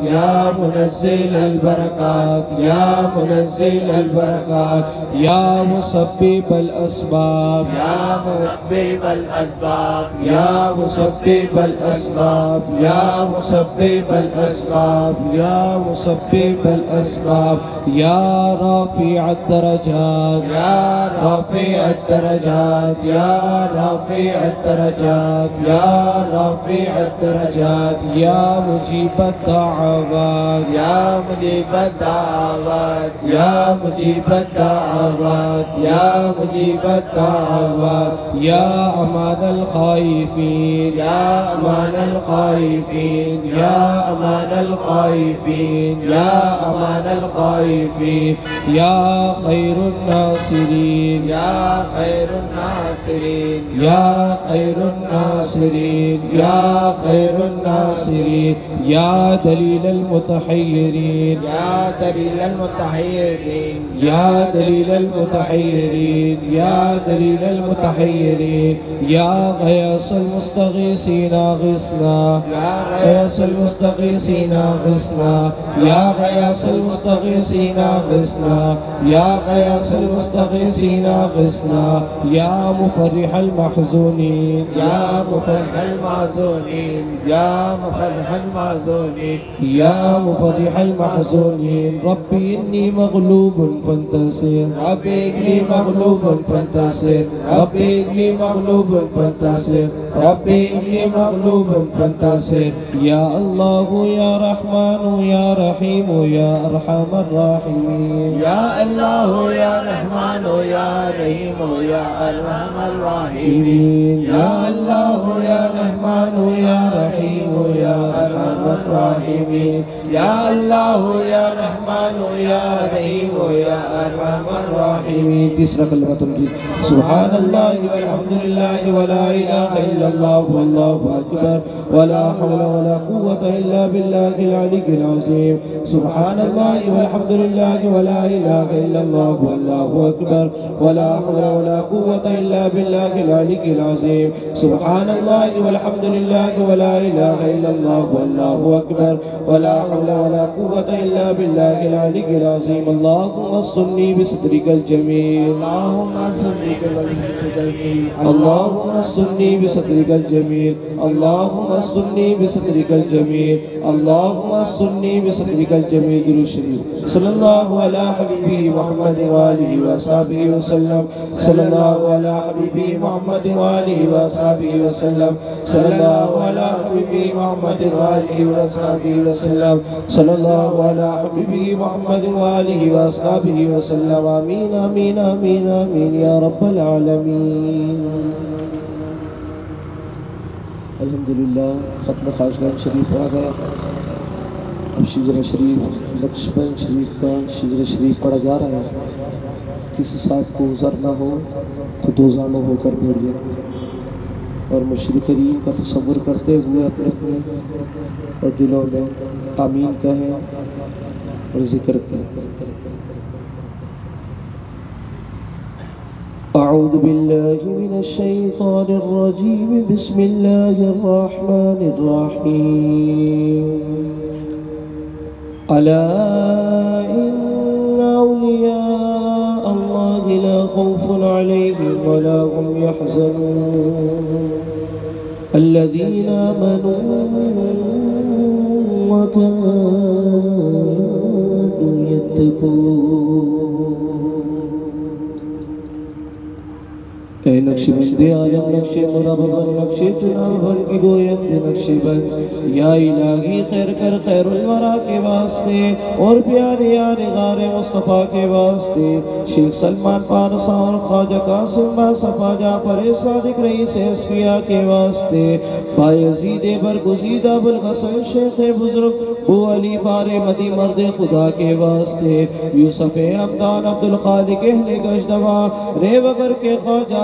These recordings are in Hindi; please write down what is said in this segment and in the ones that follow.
या मुनज़्ज़िल अल-बरकात, या मुनज़्ज़िल अल-बरकात, या मुसब्बिब अल-अस्बाब, या मुसब्बिब अल-अस्बाब, या मुसब्बिब अल-अस्बाब, या मुसब्बिब अल-अस्बाब, या मुसब्बिब अल-अस्बाब, या राफ़ि अद-दरजात, या राफ़ि अद-दरजात, या राफ़ि अद-दरजात, या राफ़ि अद-दरजात, या मुजीब अद-दाअवात, या मुजीब अद-दाअवात, या मुजीब अद-दाअवात, या मुजीब अद-दाअवात, या अमान अल-ख़ाइफ़ीन, या अमान अल-ख़ाइफ़ीन, या अमान अल-ख़ाइफ़ीन, या अमान अल-ख़ाइफ़ीन, या खैरुन नासिरीन, या खैरुन नासिरीन, या खैरुन नासिरीन, या खैरुन नासिरीन, या दलील अल-मुतहय्यरीन, या दलील अल-मुतहय्यरीन, या दलील अल-मुतहय्यरीन, या दलील अल-मुतहय्यरीन, या गयास अल-मुस्तगीसीन अग़िस्ना, या गयास अल-मुस्तगीसीन अग़िस्ना, या गयास अल-मुस्तगीसीन अग़िस्ना, या गयास अल-मुस्तगीसीन अग़िस्ना, या मुफ़र्रिह अल-महज़ूनीन, या मुफ़र्रिह अल-महज़ूनीन, या मुफ़र्रिह अल-महज़ूनीन, या मुफ़र्रिह अल-महज़ूनीन। रब्बी इन्नी मग़लूबुन फ़ंतसिर, रब्बी इन्नी मग़लूबुन फ़ंतसिर, रब्बी इन्नी मग़लूबुन फ़ंतसिर, रब्बी इन्नी मग़लूबुन फ़ंतसिर। या अल्लाह या रहमान या रहीम या अरहमर राहिमीन, या अल्लाह या रहमान या रहीम या अरहमर राहिमीन, या अल्लाह या रहमान या रहीम या अरहमर राहिमीन, या अल्लाह या रहमान या रहीम या अरहमर राहिमीन। तीसरा कलमा तुमकी सुब्हानल्लाहि वल्हम्दुलिल्लाहि वला इलाहा इल्लल्लाह वल्लाहु अकबर वला हौला वला कुव्वता इल्ला बिल्लाहिल अलिय्यिल अज़ीम। सुब्हानल्लाहि वल्हम्दुलिल्लाहि वला इलाहा इल्लल्लाह वल्लाहु अकबर वला हौला वला कुव्वता इल्ला बिल्लाहिल अलिय्यिल अज़ीम। सुब्हानल्लाहि वल्हम्दुलिल्लाहि वला इलाहा इल्लल्लाह वल्लाहु अकबर वला हौला वला कुव्वता इल्ला बिल्लाहिल अलिय्यिल अज़ीम। अल्लाहुम्मा सल्लि बिसद्रिकल जमील, अल्लाहुम्मा सल्लि बिसद्रिकल जमील, अल्लाहुम्मा सल्लि बिसद्रिकल जमील, अल्लाहुम्मा सल्लि बिसद्रिकल जमील, अल्लाहुम्मा सल्लि बिसद्रिकल जमील। दुरूद शरीफ सल्लल्लाहु अला हबीबी मुहम्मद व आलिहि व अस्हाबिहि वसल्लम, सल्लल्लाहु अला हबीबी मुहम्मद व आलिहि व अस्हाबिहि वसल्लम, सल्लल्लाहु अला हबीबी मुहम्मद व आलिहि व अस्हाबिहि वसल्लम, सल्लल्लाहु अला हबीबी मुहम्मद व आलिहि व अस्हाबिहि वसल्लम। आमीन आमीन आमीन आमीन या रब्बल आलमीन। अल्हम्दुलिल्लाह ख़त्म ख़ाशगंज शरीफ आ गया। अब शिजरा शरीफ लक्ष्मण शरीफ का शिजरा शरीफ पढ़ा जा रहा है। किसी साहब को उज़र ना हो तो दो ज़ानों होकर बैठ जाए और मुर्शिद करीम का तसव्वुर करते हुए अपने अपने और दिलों में आमीन कहें और जिक्र करें। अऊज़ु बिल्लाहि मिनश शैतानिर रजीम, बिस्मिल्लाहिर रहमानिर रहीम। अला इन्ना औलिया अल्लाहि ला खौफुन अलैहिम वला हुम यहज़नून, अल्लज़ीना आमनू व कानू यत्तक़ून। ए नक्शबंद आलम नक्शे मुरब्बन नक्शे चुनावन की गोयत नक्शबंद, या इलाही खैर कर खैरुल वरा के वास्ते और प्यारे यार गारे मुस्तफ़ा के वास्ते, शेख सलमान फारसा और ख्वाजा कासिम बासफा जाफर सादिक रईस एसफिया के वास्ते, बायज़ीद बरगुज़ीदा अबुल हसन शेख बुजुर्ग बू अली फारे मदी मर्द खुदा के वास्ते, यूसुफ हमदान अब्दुल खालिक अहले गजदवा रेवगर के ख्वाजा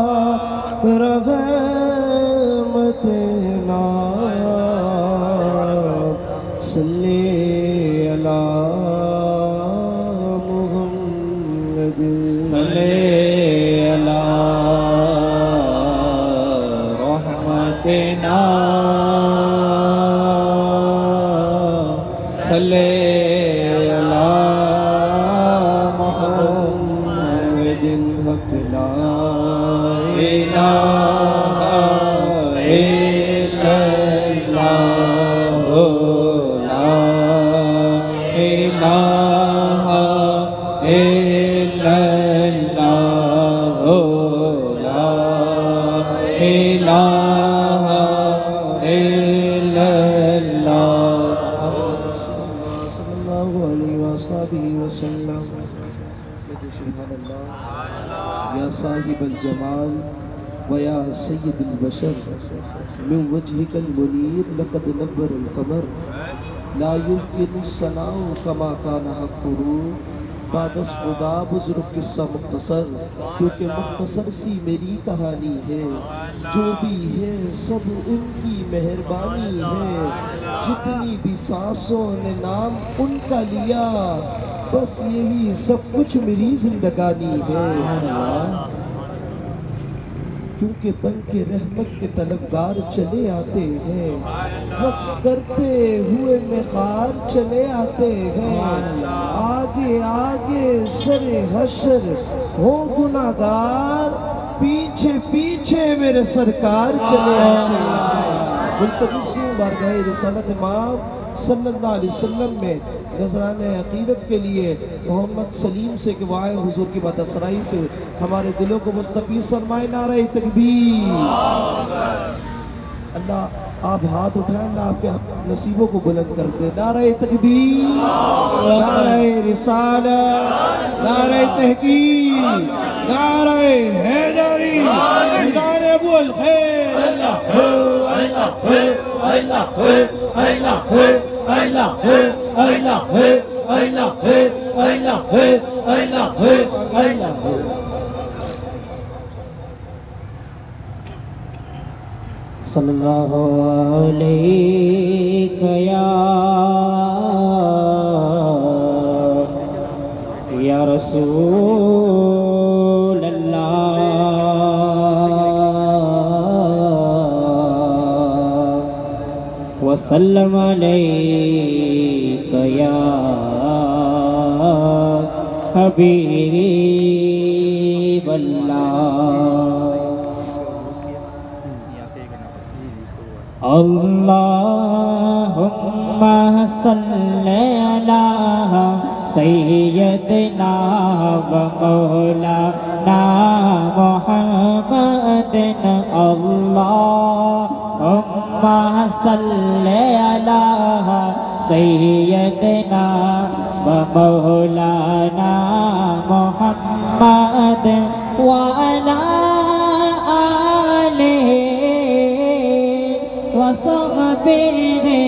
मुहम्मद सल्ले अला रहमतिना सल्ले अला मुहम्मदिन हक ला इलाहा इल्लल्लाह ला इलाहा इल्लल्लाह ला इलाहा इल्लल्लाह सल्लल्लाहु अलैहि वसल्लम। या साहिबल जमाल व या सय्यदुल बशर मिन वजहिकल मुनीर लक़द नव्वरल कमर ला युमकिनु सनाउ कमा काना हक़्क़ुहु बादस खुदा बुज़ुर्ग किस्सा मुख्तसर, क्योंकि मुख्तसर सी मेरी कहानी है, जो भी है सब उनकी मेहरबानी है, जितनी भी सांसों ने नाम उनका लिया, बस यही सब कुछ मेरी जिंदगानी है। क्योंकि बन के रहमत के तलबगार चले आते हैं, रक्स करते हुए मेखार चले आते हैं, आगे आगे सरे हशर हो गुनाहगार, पीछे पीछे मेरे सरकार चले आते हैं। मुल्तमिस हूँ बारगाह रिसालत इमाम सल्लल्लाहु अलैहि वसल्लम में नजराने अकीदत के लिए मोहम्मद सलीम से कि वाए हुजूर की बदअसराई से हमारे दिलों को मुस्तफीज़ फरमाए। नारे तकबीर। अल्लाह आप हाथ उठाएं, अल्लाह आपके नसीबों को बुलंद कर दे। नारे तकबीर, नारे रिसालत, नारे तहकीक, नारे हैदरी, निज़ार अबू अल खैर। अल्लाह अल्लाह अल्लाह अल्लाह अल्लाह अल्लाह अल्लाह अल्लाह अल्लाह। सल्लल्लाहु अलैहि या रसूल अल्लाह वसल्लम अलैका या हबीब अल्लाह। अल्लाहुम्मा सल्ली अला सय्यदना व मौलाना मुहम्मदिन। अल्लाहुम्मा सल्ली अला सय्यदना व मौलाना मुहम्मदिन व अला वसहबिहि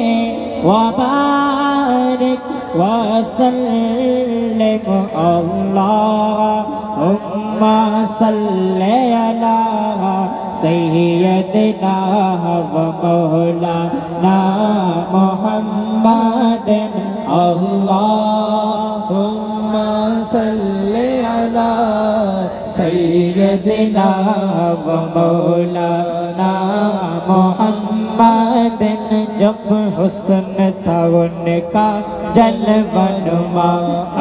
वबारिक वसल्लिम। अल्लाहुम्मा सल्ली अला सय्यदिना व मौलाना मुहम्मदिन। अल्लाहुम्मा सल्ली अला सय्यदिना व मौलाना मुहम्मदिन। जब हुस्न था उनका जलवनुमा,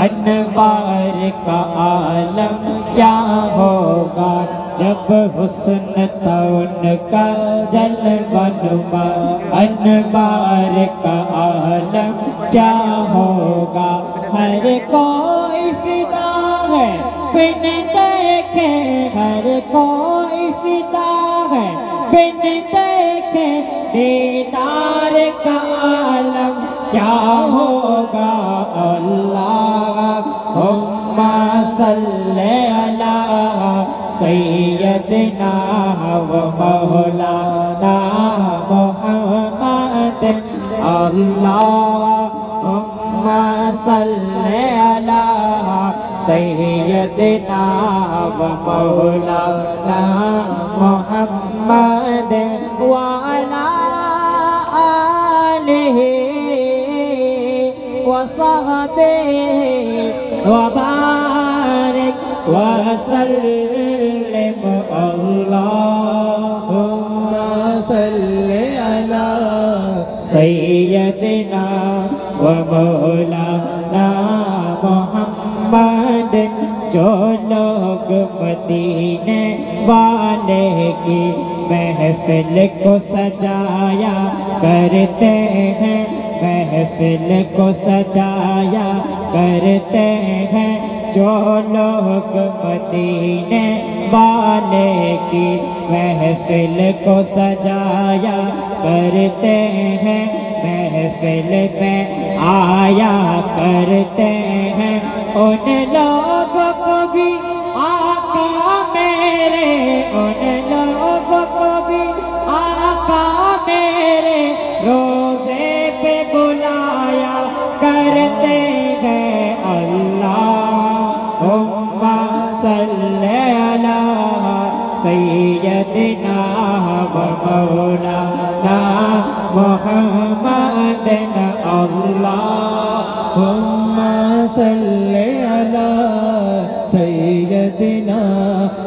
अनवार का आलम क्या होगा। जब हुस्न था उनका जलवनुमा, अनवार का आलम क्या होगा। हर कोई फिदा है बिन देखे, हर कोई फिदा है बिन देखे, दीदार का आलम क्या होगा। अल्लाहुम्मा सल्ली अला सय्यदिना व मौलाना मुहम्मदिन। अल्लाहुम्मा सल्ली अला सय्यदिना व मौलाना मुहम्मदिन व अला आलिहि व सहबिहि व बारिक वसल्लिम अल्लाहुम्मा सल्लि अला सय्यदिना व मौलाना मुहम्मद। जो लोग मदीने वाले की महफिल को सजाया करते हैं, महफिल को सजाया करते हैं, जो लोग मदीने वाले की महफिल को सजाया करते हैं, महफिल में आया करते हैं, उन लोगों को भी आका मेरे, उन लोगों को भी आका मेरे रोज़े पे बुलाया करते हैं। अल्लाहुम्मा सल्ली अला सय्यदिना व मौलाना मुहम्मदिन। अल्लाहुम्मा सल्ली अला सय्यदिना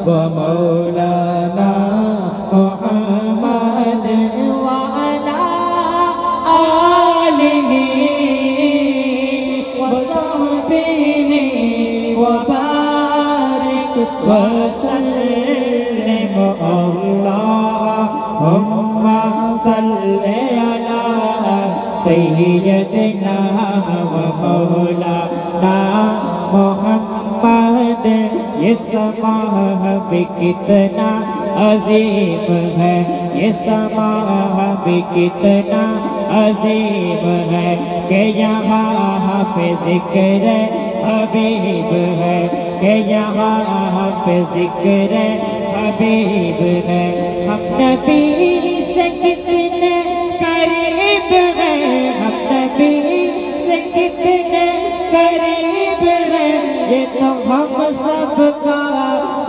व मौलाना मुहम्मद व अला आलिहि व सहबिहि व बारिक व सल्लिम। अल्लाहुम्मा सल्ली अला सय्यदिना व मौलाना मुहम्मद। ये समा भी कितना अजीम है, ये समा भी कितना अजीम है कि यहाँ पे जिक्र हबीब है, कि यहाँ पे जिक्र हबीब है। हम नबी से कितने करीब हैं, हम नबी से कितने करीब हैं, ये तो हम सबका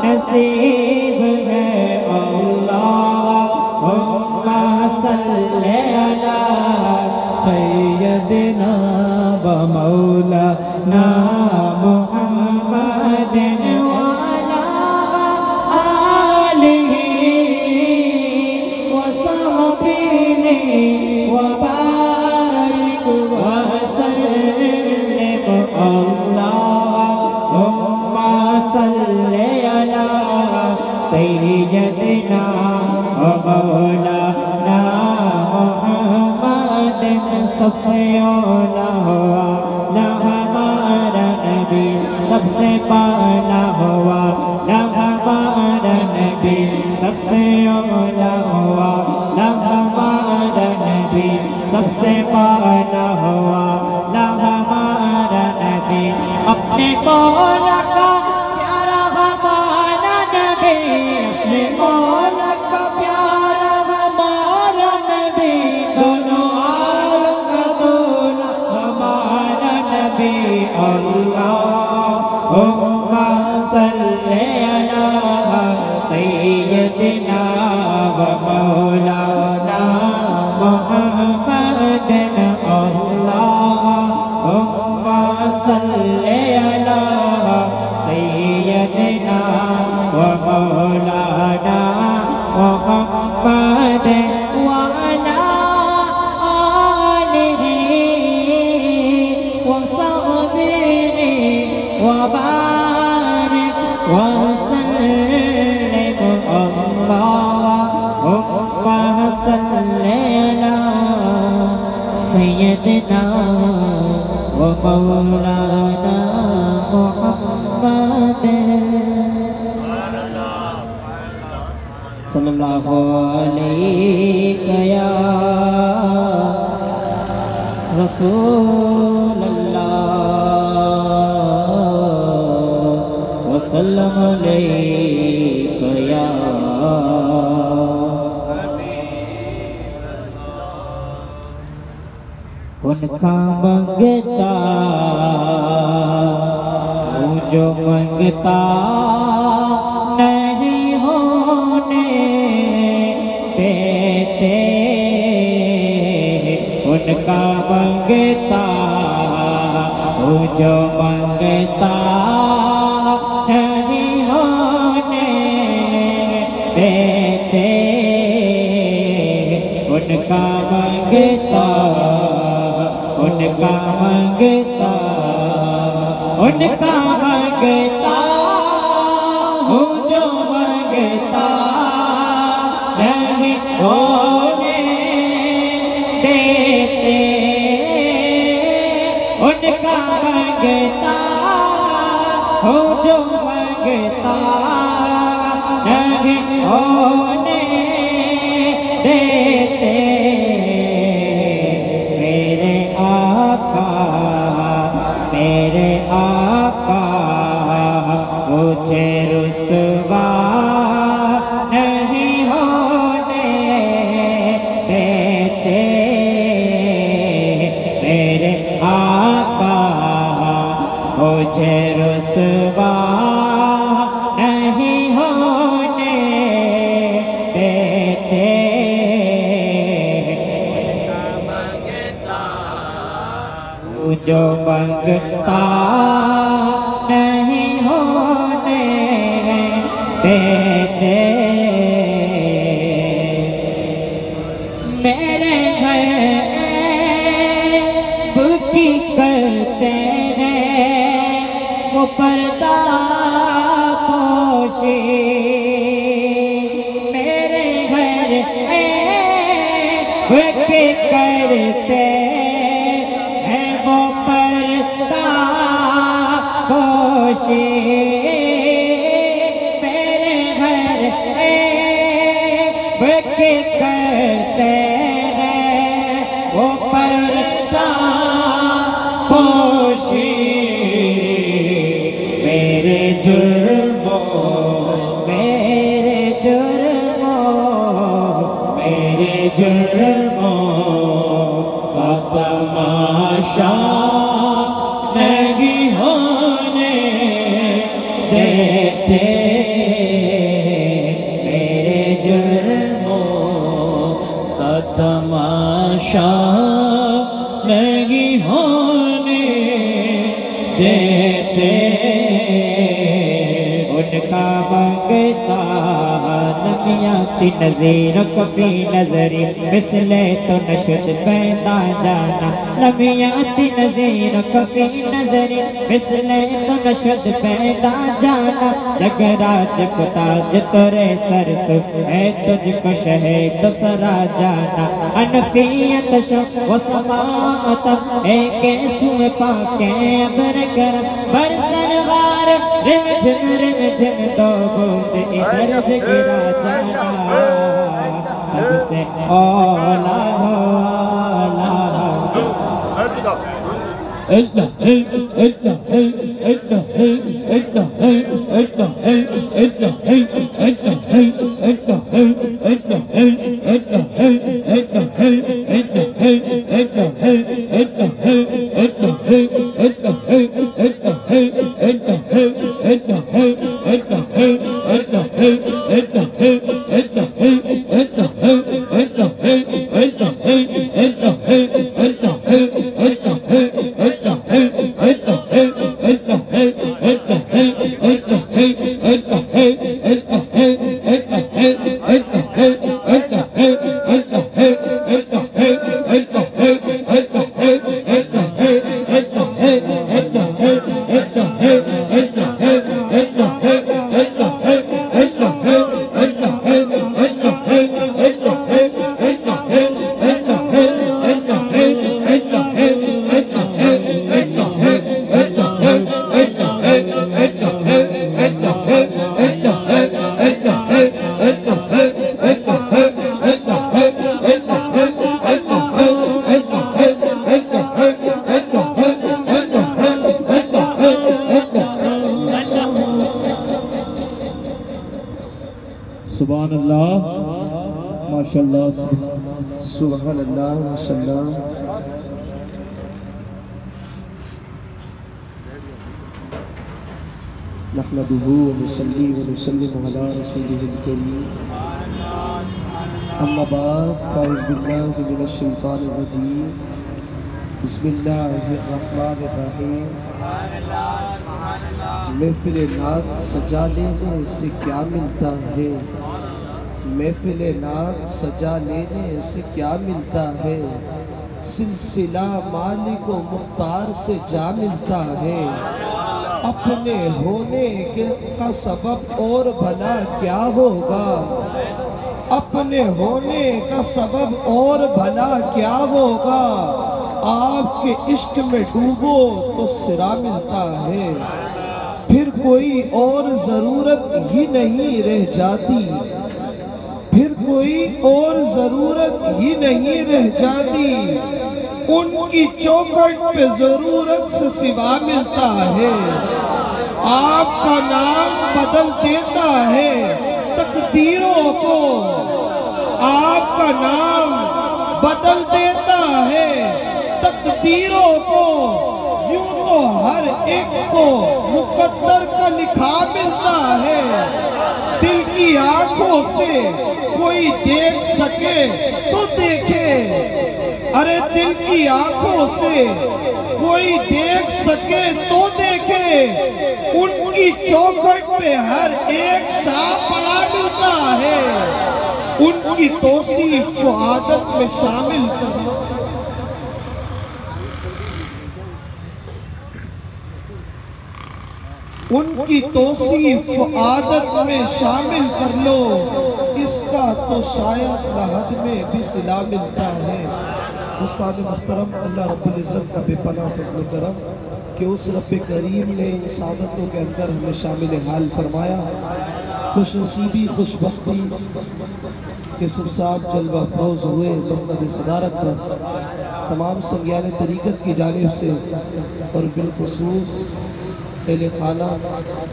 नसीब है। अल्लाहुम्मा सल्ली अला सय्यदिना व मौलाना मुहम्मदिन व अला आलिहि व सहबिहि व बारिक व सल्लिम। अल्लाहुम्मा सल्ली अला सय्यदिना व मौलाना मुहम्मदिन। सबसे औला हुआ ना हमारा नबी, सबसे पाला हुआ ना हमारा नबी, सबसे औला हुआ ना हमारा नबी, सबसे पाला हुआ ना हमारा नबी। अपने मौला का प्यारा हमारा नबी, अपने मौला का प्यारा हमारा नबी, दोनों आलम का दूल्हा हमारा नबी। अल्लाहुम्मा सल्ली अला सय्यदिना व मौलाना मुहम्मदिन। अल्लाहुम्मा सल्ली अला सय्यदिना व मौलाना मुहम्मदिन व अला आलिहि व सहबिहि व बारिक व सल्लिम। अल्लाहुम्मा सल्ली अला सय्यदिना व मौलाना मुहम्मदिन सल्लल्लाहु अलैहि या रसूलल्लाह वसल्लम अलैका या उनका मंगता जो मंगता नहीं होने देते, उनका मंगता जो मंगता नहीं उनका मंगता, उनका मंगता, उनका मंगता हूँ जो मंगता नहीं होने देते, उनका मंगता हूँ जो मंगता नहीं होने देते। मेरे आका, मेरे आका मुझे रुसवा नहीं होने देते। मेरे आका मुझे रुसवा नहीं होने देते। जो मंगता नहीं होने देते। मेरे घर बुकी करते हैं वो पर्दा पोशी, मेरे घर बुकी करते हैं वो पर्दा पोशी। मेरे घर बुकी करते हैं वो पर्दा पोशी। मेरे जुर्मों, मेरे जुर्मों, मेरे जुर्मों का तमाशा नहीं होने देते। मेरे जुर्मों का तमाशा नहीं होने देते। उनका मंगता नमियाती नज़ीर कफ़ी नज़री मिसले तो नशद पैदा जाना। नमियाती नज़ीर कफ़ी नज़री मिसले तो नशद पैदा जाना। जगराज को ताज तोरे सर सु है तुझको शहे तो सरा जाना। अनफियत शो वो समात एक सुए पाके अबर कर बरसन गार रिमझिम दो बूंद इधर भी गिरा जाना। सबसे औला हो सुभान अल्लाह माशाअल्लाह सुभान अल्लाह माशाअल्लाह। नहमदुहु व नुसल्ली व नुसल्लिमु अला रसूलिहिल करीम। अम्मा बाद फ़ाउज़ बिल्लाहि मिनश शैतानिर रजीम। बिस्मिल्लाहिर रहमानिर रहीम। महफ़िल नात सजा लेने से क्या मिलता है, महफिल नात सजा लेने से क्या मिलता है, सिलसिला मालिक व मुख्तार से जा मिलता है। अपने होने का सबब और भला क्या होगा, अपने होने का सबब और भला क्या होगा। आपके इश्क में डूबो तो सिरा मिलता है, फिर कोई और ज़रूरत ही नहीं रह जाती, फिर कोई और ज़रूरत ही नहीं रह जाती। उनकी चौखट पे ज़रूरत से सिवा मिलता है। आपका नाम बदल देता है तकदीरों को, आपका नाम बदल देता है तकदीरों को। यूं तो हर एक को मुकद्दर का लिखा मिलता है। दिल की आंखों से कोई देख सके तो देखे, अरे दिल की आंखों से कोई देख सके तो देखे। उनकी चौखट पे हर एक शाह पड़ा मिलता है। उनकी तौसीफ को आदत में शामिल करना, उनकी तौसीफ को आदत में शामिल कर लो। इसका तो शायद लहद में भी सिला मिलता है। दोस्तान मुहतरम, अल्लाह रब्बुल इज़्ज़त का बेपनाह फज़्ल करम कि उस रब्बे करीम ने इन सादतों के अंदर हमें शामिल हाल फरमाया। खुशनसीबी खुशबख्ती के सब साहब जलवा अफरोज़ हुए मसनद सदारत पर तमाम संज्ञान तरीक़त की जानिब से और बिलखुसूस अहले खाना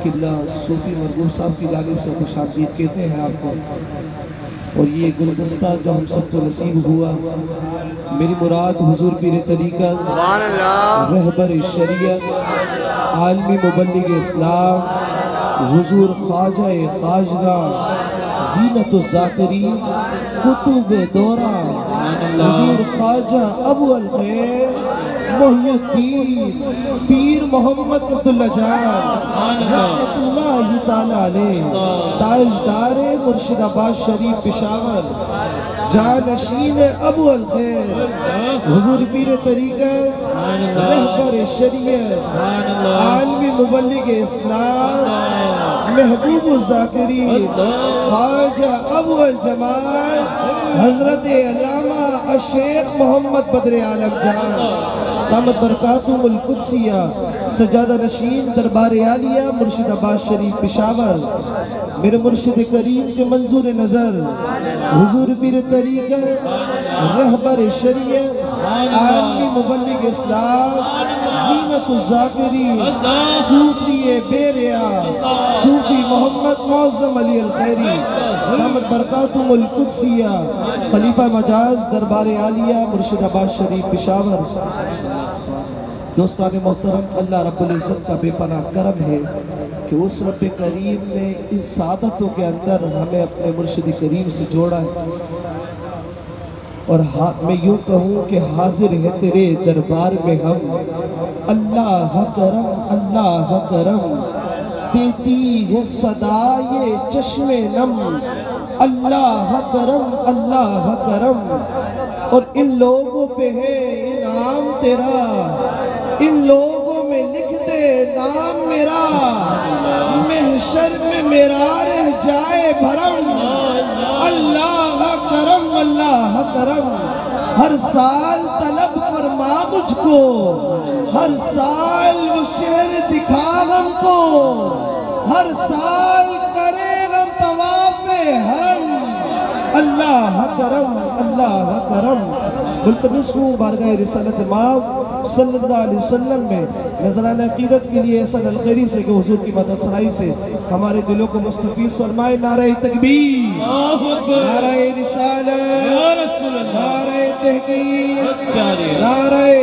किबला सूफ़ी मरगूब साहब की जानिब से खुशामदीद कहते हैं आपको। और ये गुलदस्ता जो हम सबको नसीब हुआ, मेरी मुराद हुजूर पीर तरीक़त, रहबर शरीयत, आलमी मुबल्लिग इस्लाम हुजूर ख्वाजा खाजगा ज़ीनत ज़ाकरी कुतुब दौरा हुजूर ख्वाजा अबू अल खैर मोहिउद्दीन पीर मोहम्मद अब्दुल्ला जान रहमतुल्लाहि ताला अलैह, ताजदार मुर्शिदाबाद शरीफ पेशावर, जानशीन अबू अल खैर हुजूर पीर तरीक़त, रहबर शरीयत, आलमी मुबल्लिग इस्लाम, महबूब ज़ाकरी ख्वाजा अबू अल जमाल हज़रत अल्लामा शेख मोहम्मद बद्र आलम जान दामत बरकातुहुल कुद्सिया सजादा नशीन दरबार आलिया मुर्शिदाबाद शरीफ पेशावर, मेरे मुर्शिद करीम के मंजूर नज़र हुजूर पीर तरीक़त, रहबर शरीयत, आलमी मुबल्लिग इस्लाम, ज़ीनत ज़ाकरी, सूफ़ी बेरिया, सूफ़ी मोहम्मद मौज़म अली अल खैरी दामत बरकातुहुल कुद्सिया खलीफा मजाज दरबार आलिया मुर्शिदाबाद शरीफ पेशावर। दोस्तान मोहतरम, अल्लाह रब्बुल इज़्ज़त का बेपनाह करम है कि उस रब्बे करीम ने इस सादतों के अंदर हमें अपने मुर्शिद करीम से जोड़ा है। और मैं यूँ कहूँ कि हाजिर है तेरे दरबार में हम, अल्लाह करम अल्लाह करम देती है सदा ये चश्मे नम, अल्लाह करम। और इन लोगों पे है इनाम तेरा, इन लोगों में लिख दे नाम मेरा, महशर में मेरा रह जाए भरम, अल्लाह करम। हर साल तलब फरमा मुझको, हर साल वो शहर दिखा हमको, हर साल करे हम तवाफ़े हरम, अल्लाह करम। मुल्तमिस हूँ बारगाह रिसालत माफ़ सल्लल्लाहु अलैहि वसल्लम में नज़राना अक़ीदत के लिए ऐसा अलखैरी से कि हुजूर की मदसराई से हमारे दिलों को मुस्तफ़ीज़ फरमाए। नारे तकबीर, नारे रिसालत, नारे तहक़ीक़, नारे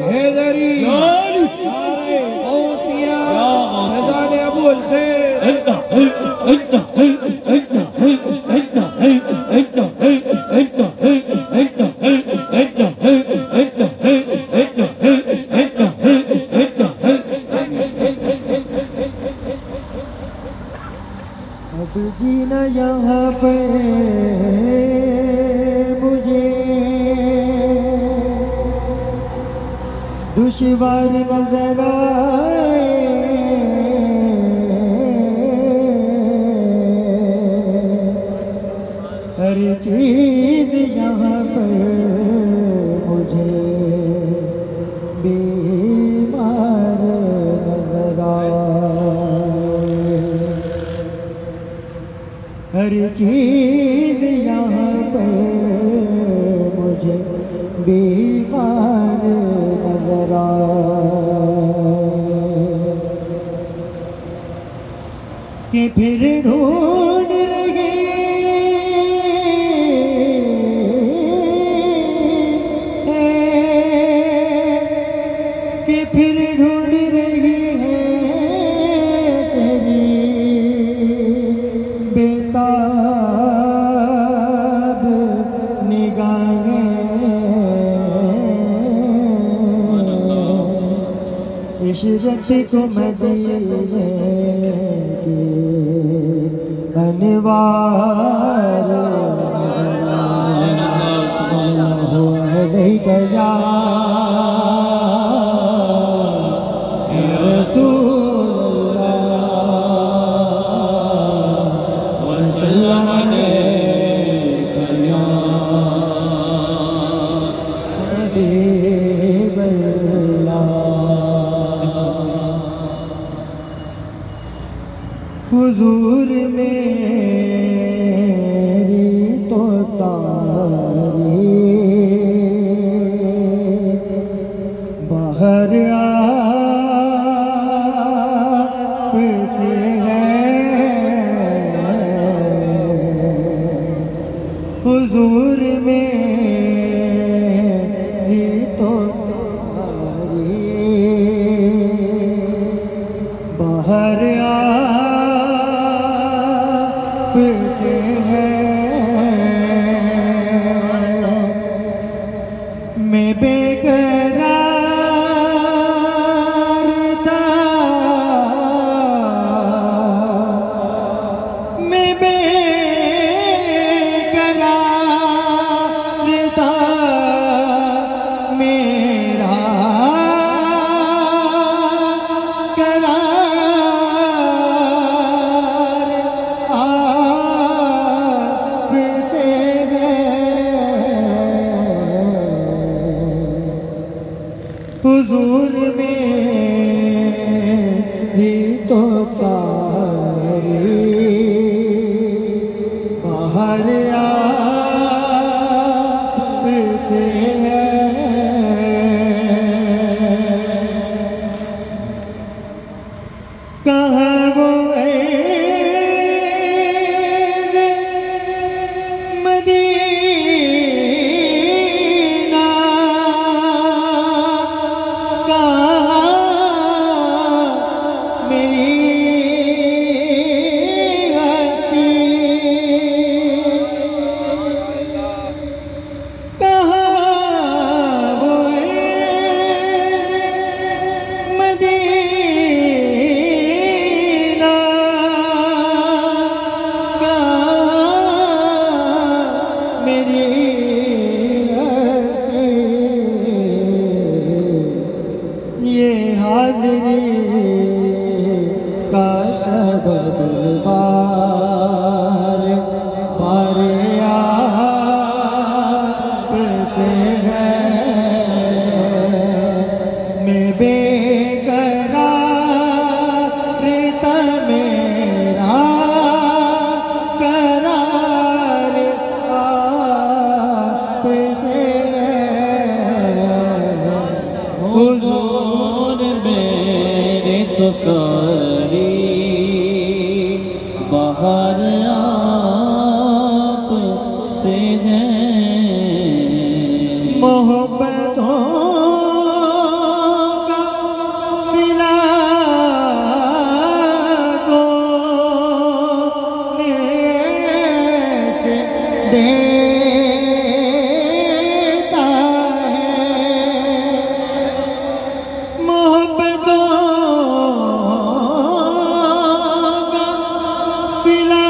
हैदरी, नारे गौसिया, फैज़ान अबू अल खैर। अब जीना यहाँ पर मुझे दुश्वार नजर आए, हर चीज यहाँ पर मुझे बीमार नजर आए, हर चीज यहाँ पर मुझे बीमार नजर आए, कि फिर ढूंढ रहे कि फिर ढूंढ रही है तेरी बेताब निगाहें, इशरत को मदीने की अनवार सल्लल्लाहु अलैहि वसल्लम हुजूर मेरी तो तारी बाहर आपसे है, हुजूर मेरी तो तारी बाहर आपसे है, मैं बेकरार था, मैं बेकरार था, मेरा हुजूर मेरी तो सारी बाहर आपसे है, कहाँ वो ये हाज़िरी का सबब बार बार आपसे है, मैं बेकरार था, मेरा करार आपसे है, हुजूर मेरे तो सारी बाहर आपसे है, मोहब्बतों का सिला को से देता है, मोहब्बतों का सिला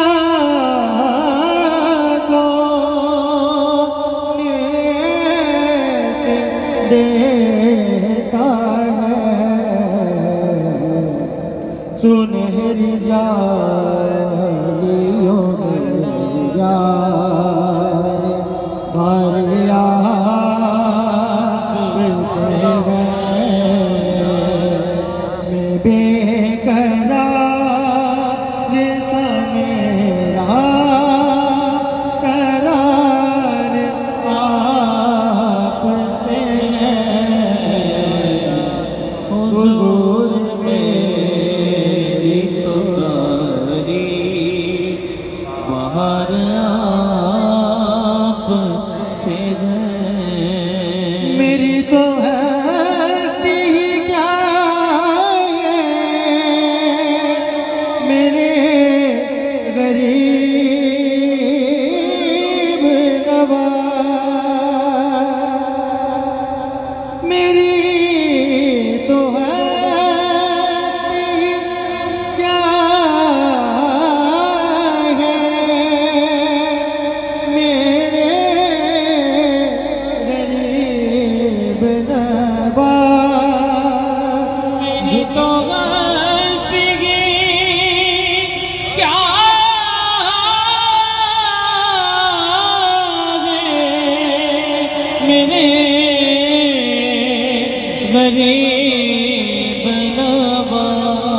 करीब नवाज।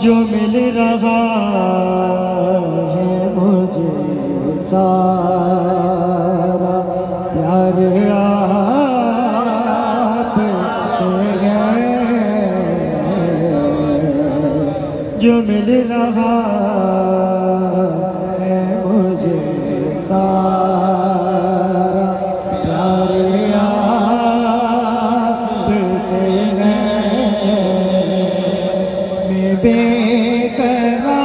जो मिल रहा है मुझे सारा प्यार आप से है। जो मिल रहा है मुझे सारा प्यार आप से है। मैं बेकरार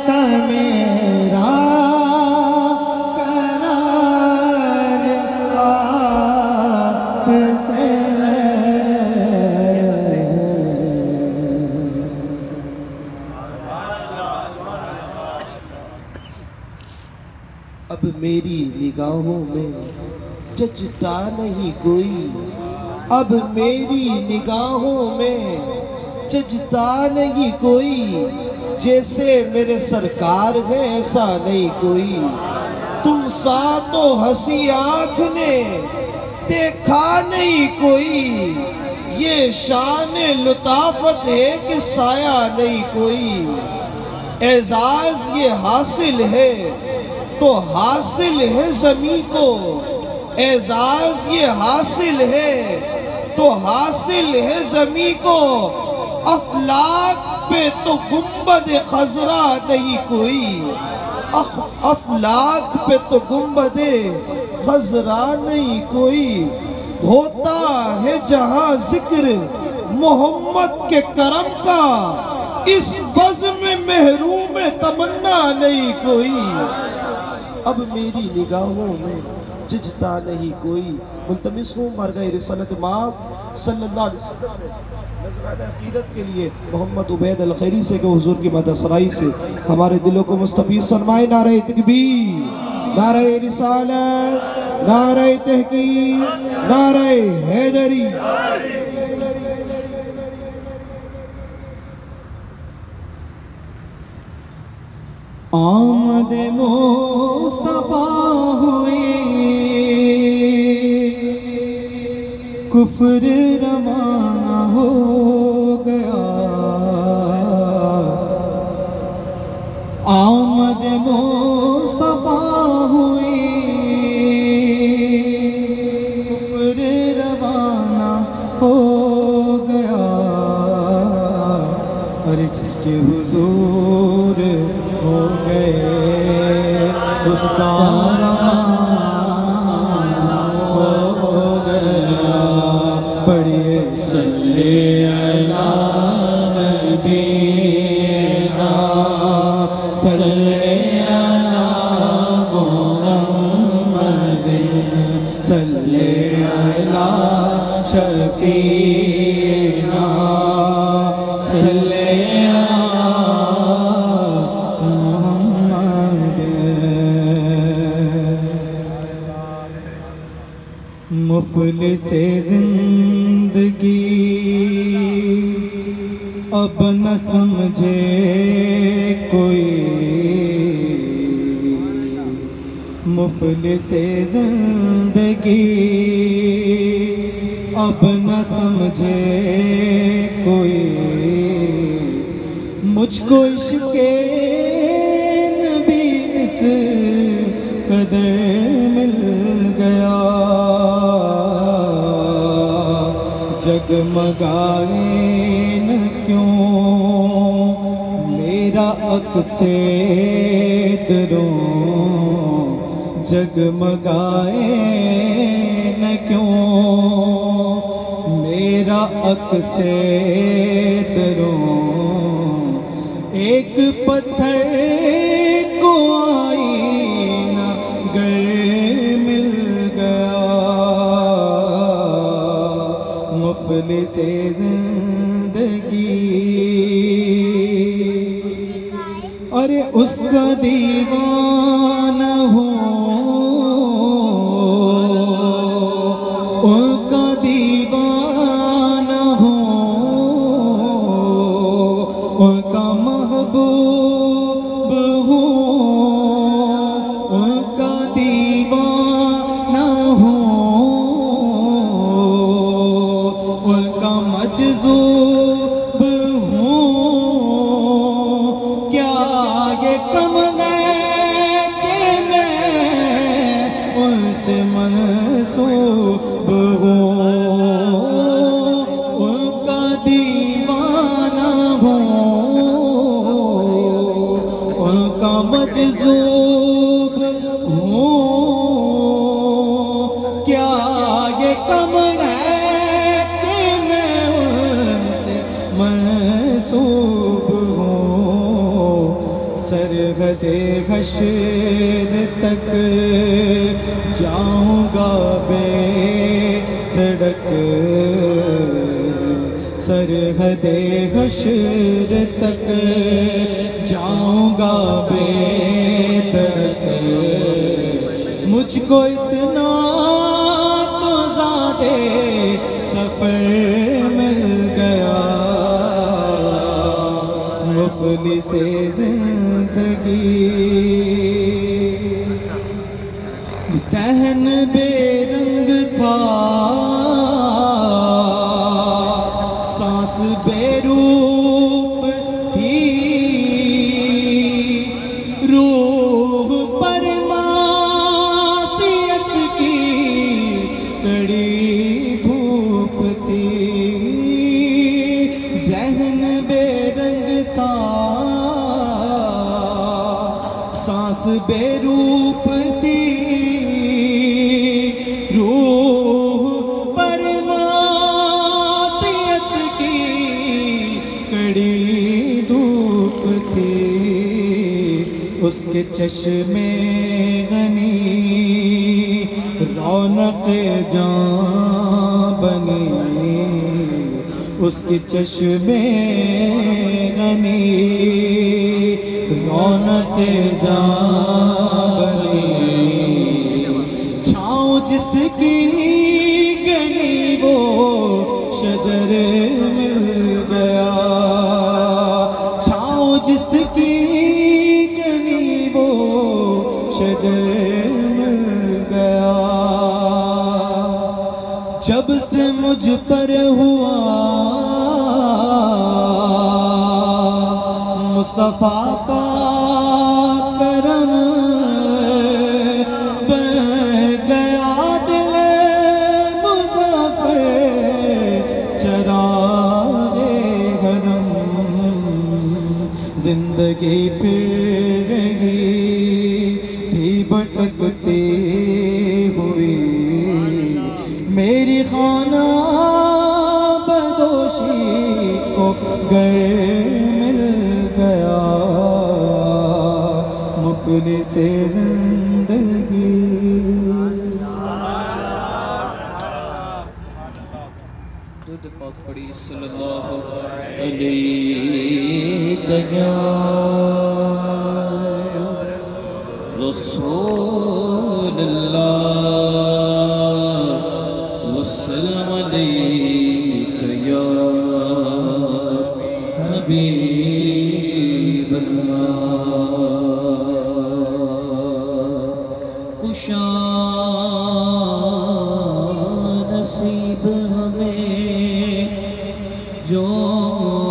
था मेरा करार आपसे अब मेरी निगाहों में जचता नहीं कोई। अब मेरी निगाहों में जचता नहीं कोई। जैसे मेरे सरकार है ऐसा नहीं कोई। तुम सा तो हंसी आँख ने देखा नहीं कोई। ये शान लुताफत है कि साया नहीं कोई। एजाज ये हासिल है तो हासिल है ज़मीं को। एजाज ये हासिल है तो हासिल है ज़मीं को। अफलाक पे तो गुंबद खजरा नहीं कोई। अफलाक पे तो गुंबद खजरा नहीं कोई। होता है जहां जिक्र मोहम्मद के करम का। इस बज़्म में महरूम तमन्ना नहीं कोई। अब मेरी निगाहों में जचता नहीं कोई। मुल्तमिस हूँ मरग़े रिसालत माफ़ सल्लल्लाहु अलैहि वसल्लम नज़राने अक़ीदत के लिए मोहम्मद उबैद अल खैरी से के हुज़ूर की मदसराई से हमारे दिलों को मुस्तफ़ीज़ फरमाए। नारे तकबीर, नारे रिसालत, नारे तहक़ीक़, नारे हैदरी। आमद मुस्तफा हुई कुफ्र रवाना हो गया। आमद मुस्तफा हुई कुफ्र रवाना हो गया। और जिसके हुजूर हो गए उसका ज़माना हो गया। पढ़िए सल्ले अला नबीना सल्ले अला मुहम्मद सल्ले अला शफीना सल्ले मुफ़लिस ज़िंदगी अब न समझे कोई। मुफ़लिस ज़िंदगी अब न समझे कोई। मुझको इश्क़े नबी इस कदर मिल गया। जगमगाए न क्यों मेरा अक्से दरों। जगमगाए न क्यों मेरा अक्से दरों। एक पत्थर को आईना गर मिल गया। मुफ़लिस ज़िंदगी अरे उसका दीवाना हूँ। उनका दीवाना हूँ। उनका महबूब हूँ। उनका दीवाना हूँ। कम है कि मैं उनसे मंसूब हूँ, उनका दीवाना हूँ, उनका मजज़ूब हूँ। क्या ये कम है कि मैं उनसे मंसूब हूँ। सरहदे हश्र तक जाऊंगा बेधड़क, सरहदे हश्र तक जाऊंगा बेधड़क। मुझको इतना तो ज़्यादा सफ़र मिल गया, मुफ़लिसे ज़िंदगी। ज़हन बेरंग था, सांस बेरूप थी, रूह पर मासियत की कड़ी धूप थी। ज़हन बेरंग था, सांस बेरूप थी, रूह पर मासियत की कड़ी धूप थी। उसके चश्मे गनी रौनक जान बनी, उसके चश्मे गनी रौनक जान बनी। छाँव जिसकी गनी वो शजर मिल गया, छाँव जिसकी गनी वो शजर मिल गया। जब से मुझ पर हुआ मुस्तफा का करम, बन गया दिल मुज़फ़्फ़र चरागे हरम। जिंदगी फिर रही थी भटकती हुई, मेरी खाना बदोशी को घर मिल गया, मुफ़लिसे ज़िंदगी। दुरूद पाक पढ़ी सल्लल्लाहु अलैहि या रसूलल्लाह वसल्लम अलैका या हबीबल्लाह। कुशा नसीब हमें जो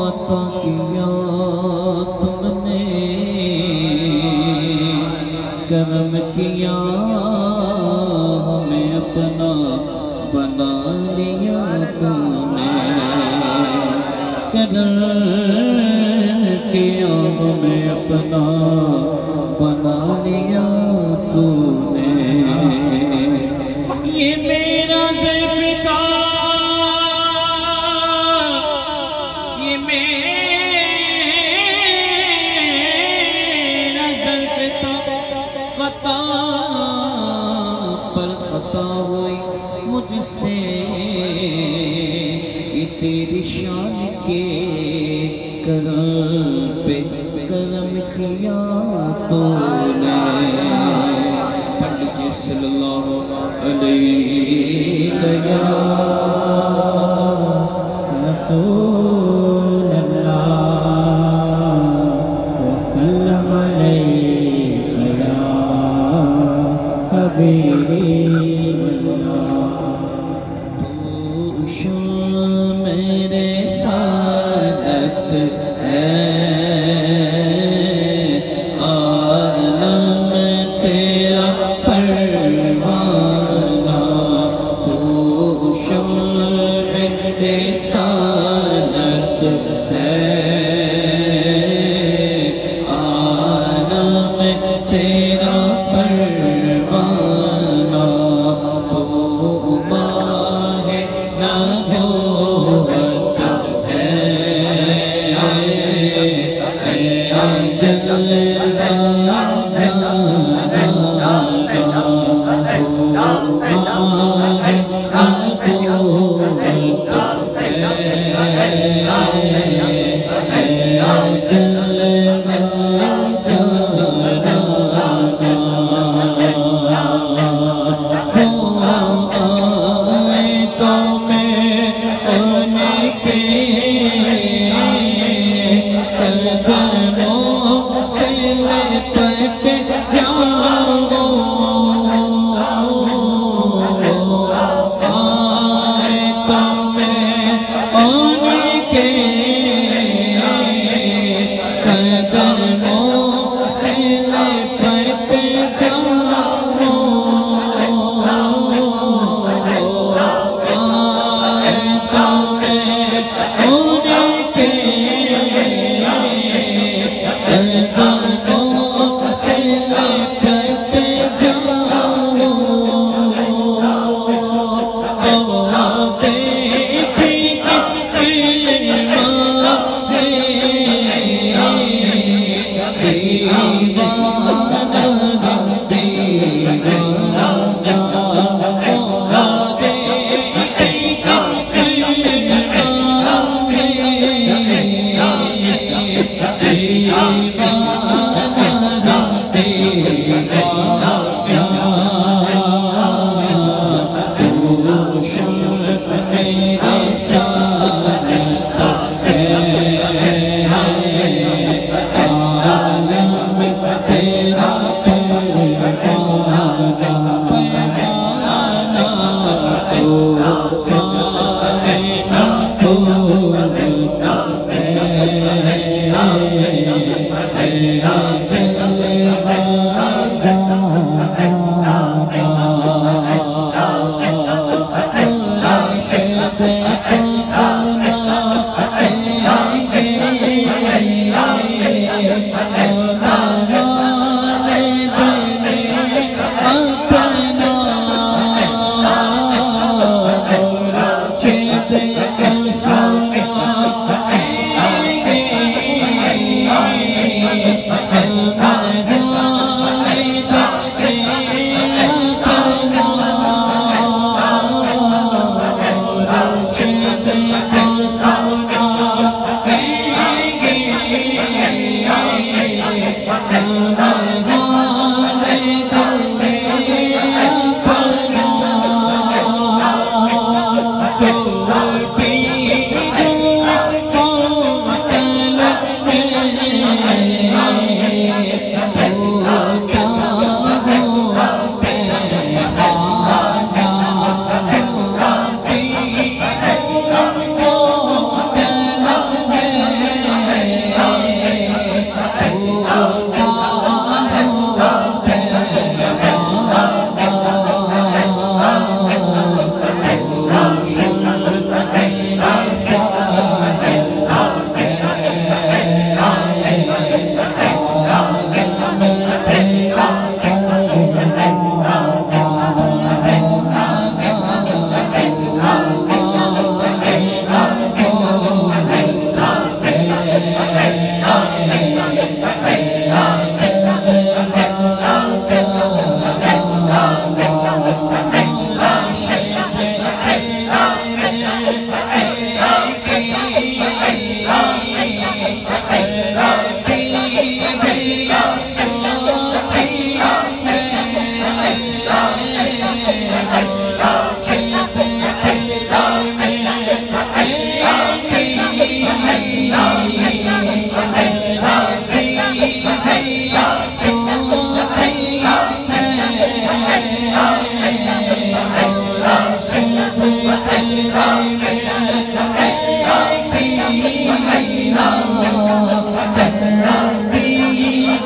अता किया तुमने, करम किया हमें अपना बना लिया तूने, करम किया हमें अपना बना लिया तूने। ये मेरा ज़ुल्फ़िकार, ये मेरा ज़ुल्फ़िकार, ख़ता पर ख़ता हुई मुझसे, ये तेरी शान के करम पे करम किया तूने। पंडित जी सल्लल्लाहु अलैहि या रसूलल्लाह वसल्लम अलैका या हबीबल्लाह। तू शान मेरे साथ है, आ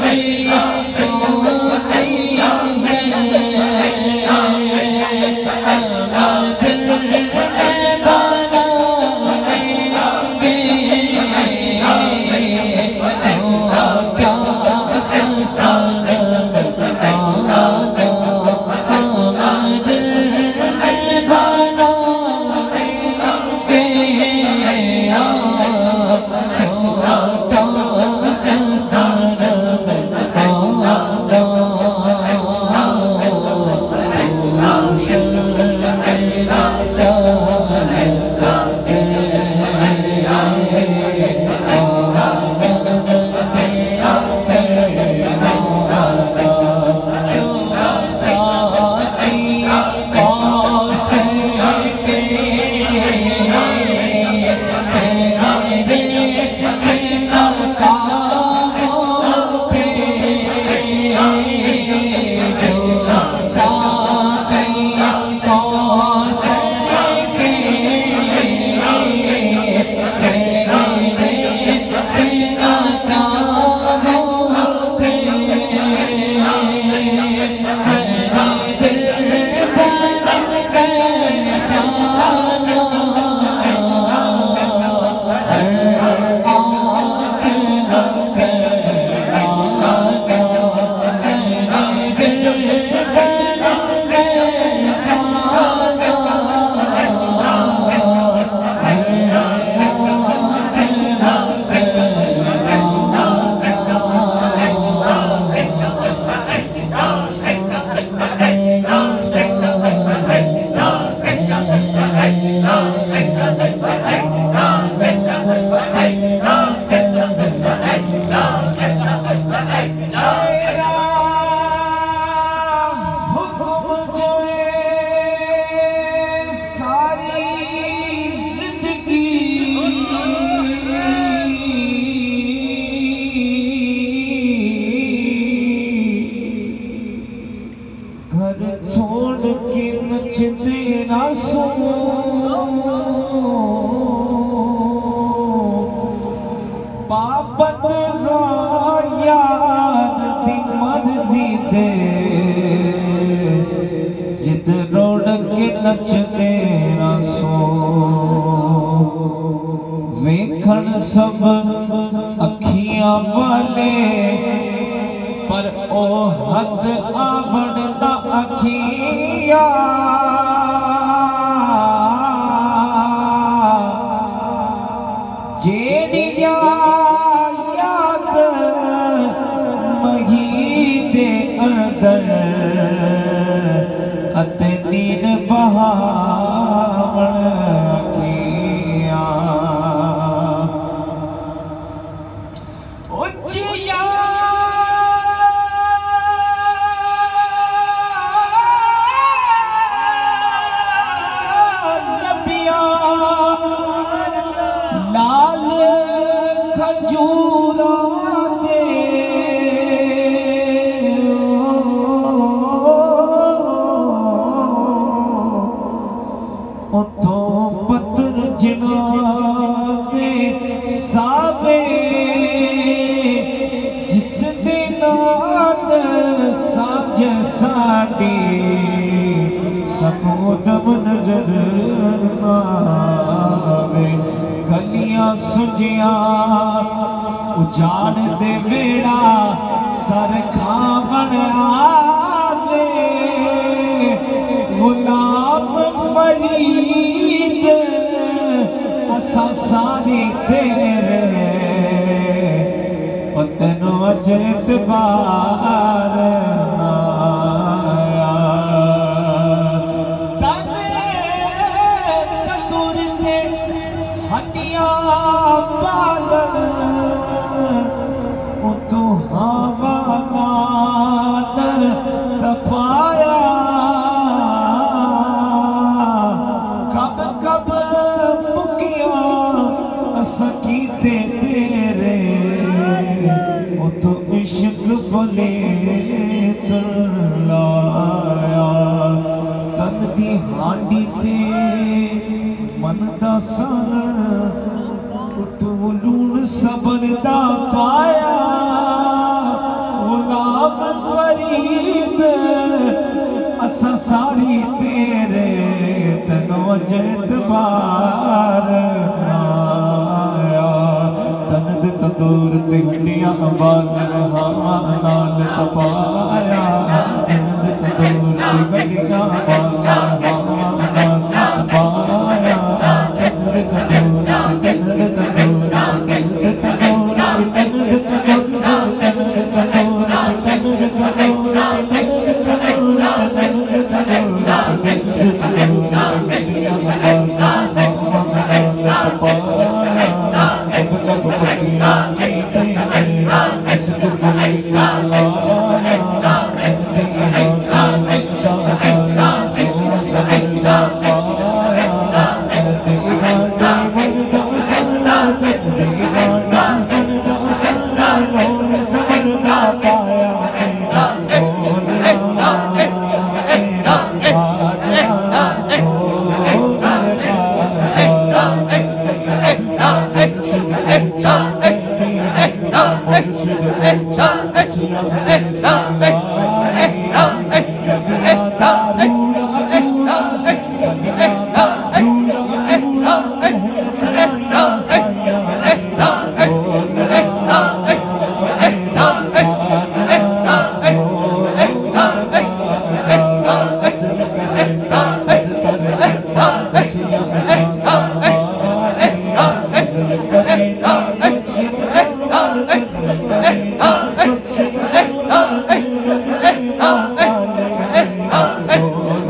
Hey नचते ना सो वेखण सब अखियां वाले पर ओ हद आवड़दा अखियां जेड़िया याद मही दे अंदर अते नीन बहावण अखियां उच्चिया लाल खजूरा दे उतों पत्थर जिना दे सावे जिस दे नाल साज साडी सफोदम नजर ना आवे गलियां सुजिया उजाड़ दे बेड़ा सर खावण आवे गुलाम फरीद असा सारी तेरे पतनो अजत बार बोले लाया तन दी हांडी ते मन दा सन तू लूण सबन दा पाया गुलाम फरीद असा सारी तेरे तनो अजत बार तंदूर ते हड्डियां बालन हवा नाल तपाया तंदूर ते हड्डियां बालन हवा नाल तपाया Oh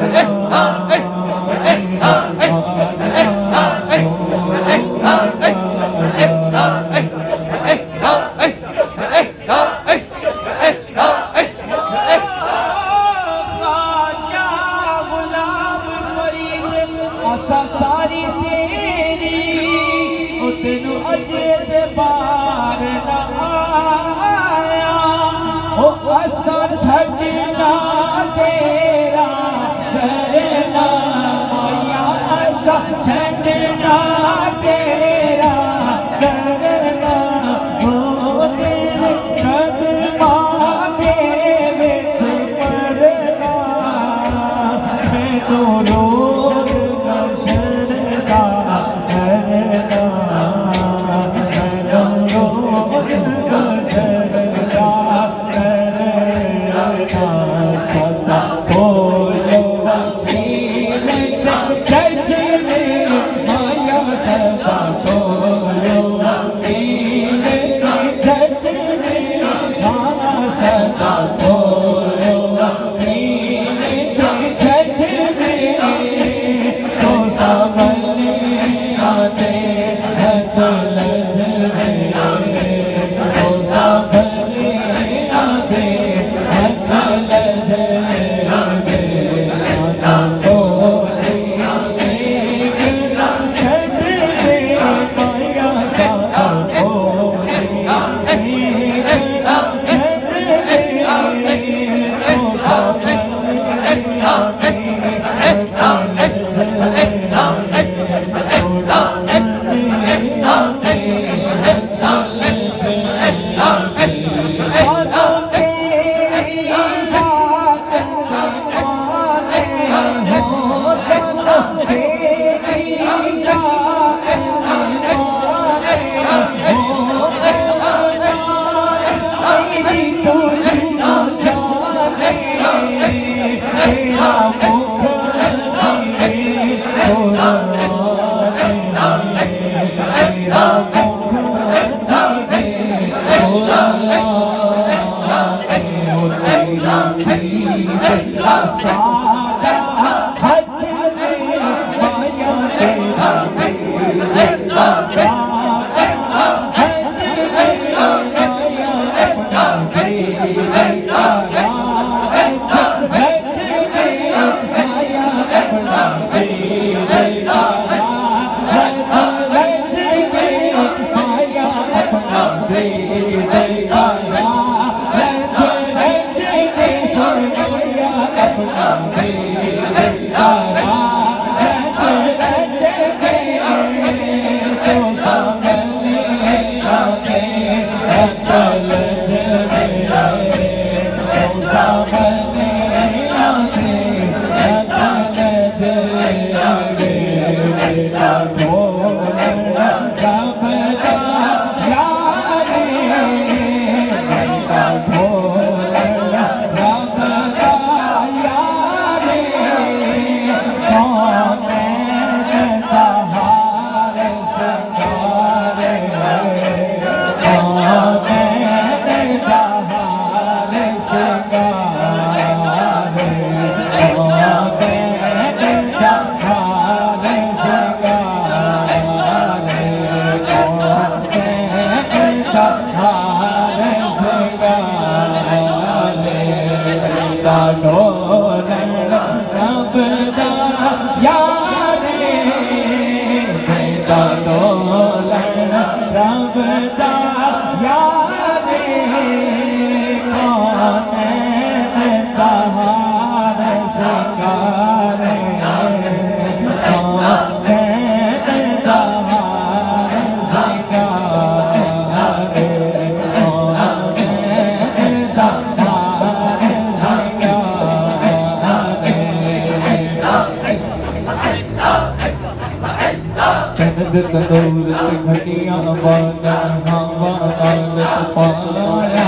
दौलत घटिया वाला हवा दौलत पाया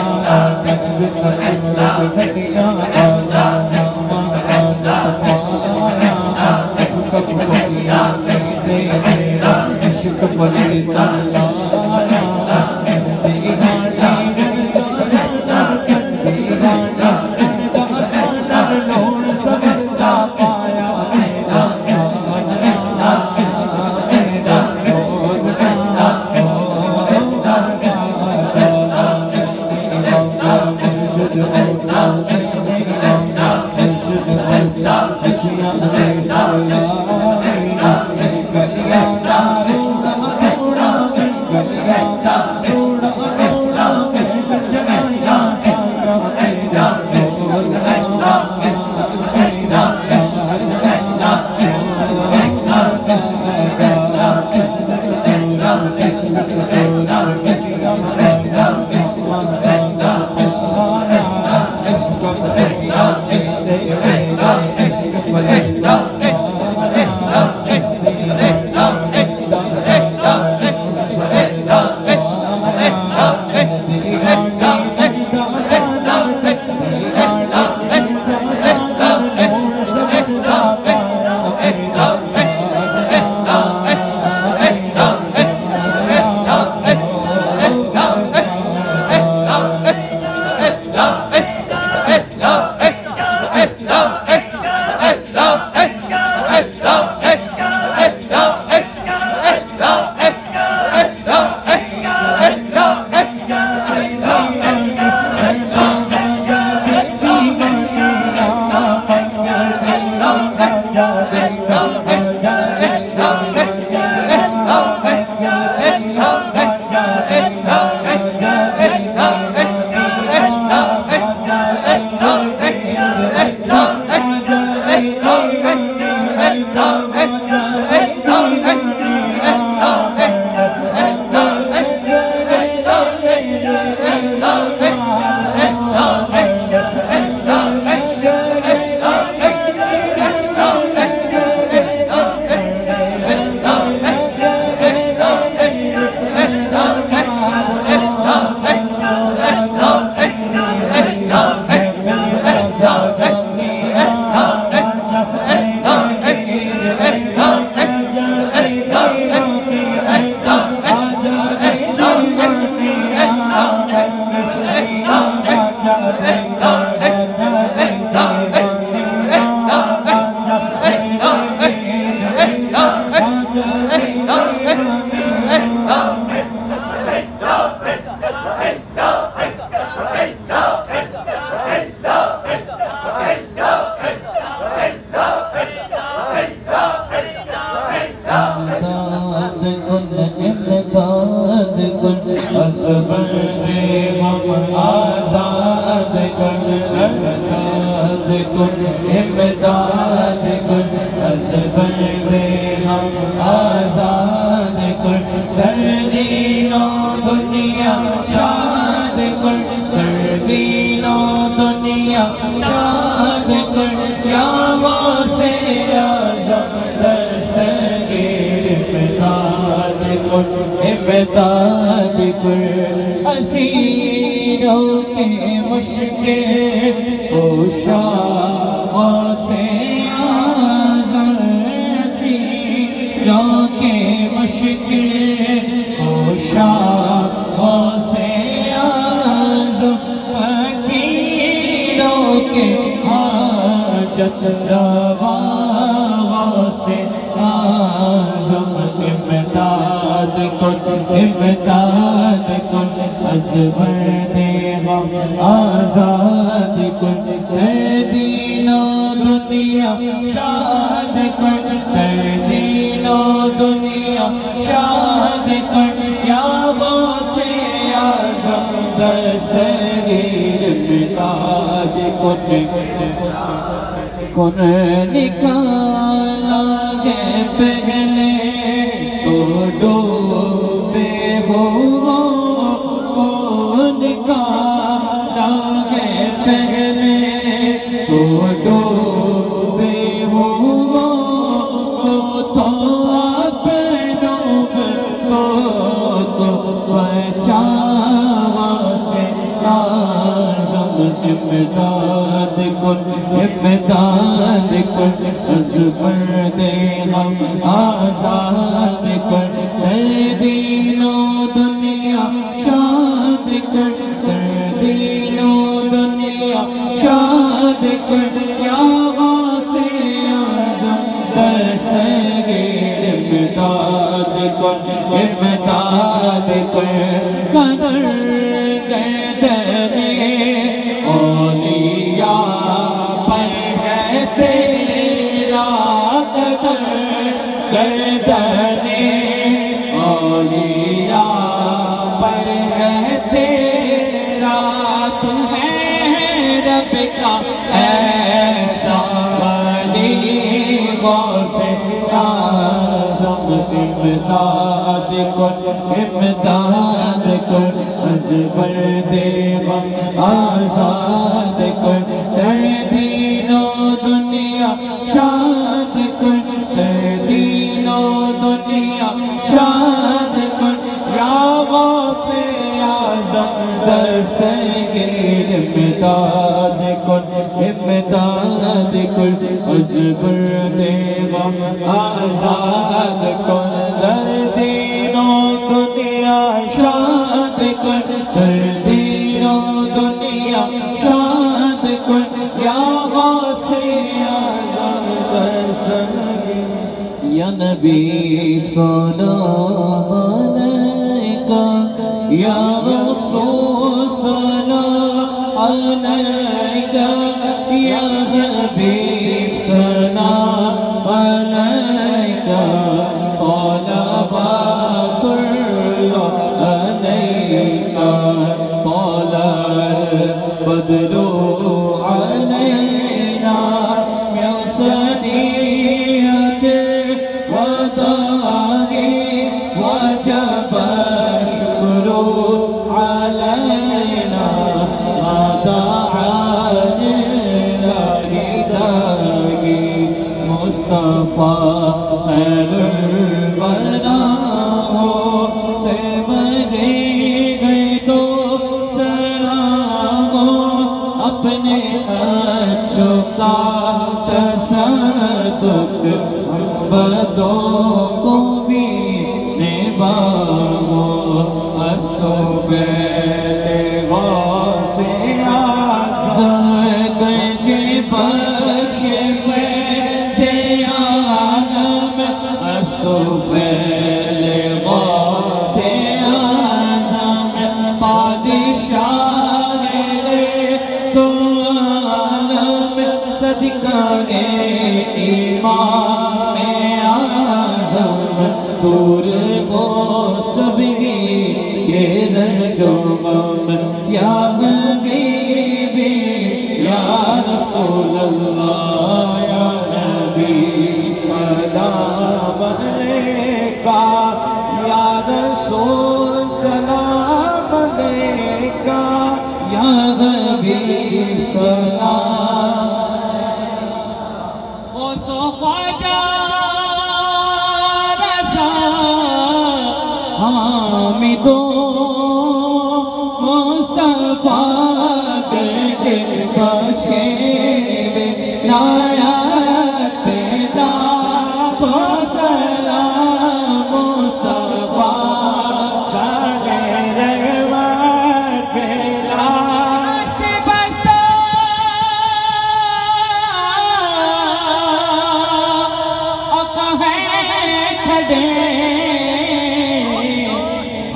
दौलत घटिया वाला हवा दौलत पाया कब किया दे मेरा इश्क बदल चलाया दीवानी बनदा सनम दीवानी बनदा सनम लोड़ सबरदा पाया मेरा असीरों के मुश्किल कोशाओं से आज़ाद, असीरों के मुश्किल कोशाओं से आज़ाद, फकीरों के हाजत रवाओं से आज़म, इमदाद कुन अज़बर दे गम आज़ाद कुन, दीनो दुनिया शाद कुन, दीनो दुनिया शाद कुन, या गौसे आज़म दस्तगीर इमदाद कुन निकाला है पहले तो डूबे हो को निकाला है पहले तो डूबे हो तो आप डूब को बचावा से आज़म, इमदाद कुन अज़बर दे गम आज़ाद कुन, दीनो दुनिया शाद कुन, दीनो दुनिया शाद कुन, या गौसे आज़म दस्तगीर इमदाद कुन कदर गर्दने औलिया पर है तेरा, कदर गर्दने औलिया पर है तेरा, तू है रब का ऐसा वली गौसे आज़म, इमदाद कुन अज़बर दे गम आज़ाद कुन, दीनो दुनिया शाद कुन, दीनो दुनिया शाद कुन, या गौसे आज़म दस्तगीर इमदाद कुन अज़बर दे गम आज़ाद कुन, दीनो दुनिया शाद कुन, दीनो दुनिया शाद कुन, या गौसे आज़म दस्तगीर, या नबी सलाम अलैका, या रसूल सलाम अलैका, या हबीब सलाम अलैका, सलावतुल्लाह अलैका, तलअल बद्रु अलैना या सनियत वदाई वजब शुक्रु अलैना, मुस्तफा खैरुल वरा हो से बरे गए तो सलाम हो, अपने अच्छों का तसद्दुक हम बदों को भी निभाओ, अस्तु बैठे गौसे सदकाए इमाम आज़म दूर हो सभी के रंजो गम या हबीबी या रसूल अल्लाह या नबी सलाम अलैका या रसूल सलाम अलैका या हबीब सलाम ओ सो ख्वाजा रज़ा हामिदो मुस्तफा के बख्शे नायात लाखो सलाम मुस्तफा चले रहमत बेला से बस्ता आका है खड़े